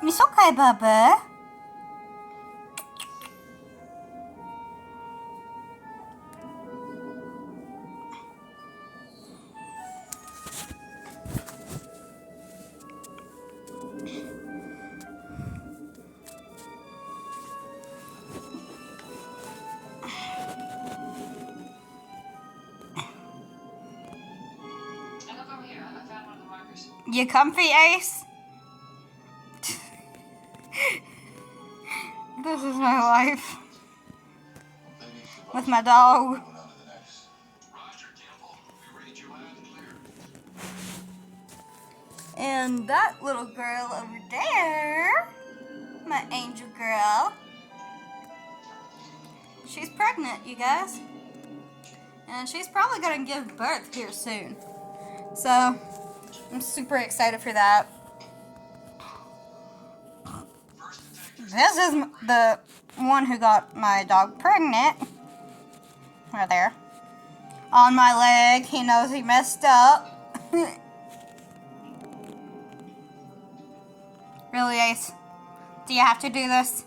It's okay, Bubba. You comfy, Ace? This is my life. With my dog. And that little girl over there, my angel girl, she's pregnant, you guys. And she's probably gonna give birth here soon. So, I'm super excited for that. This is the one who got my dog pregnant. Right there. On my leg. He knows he messed up. Really, Ace? Do you have to do this?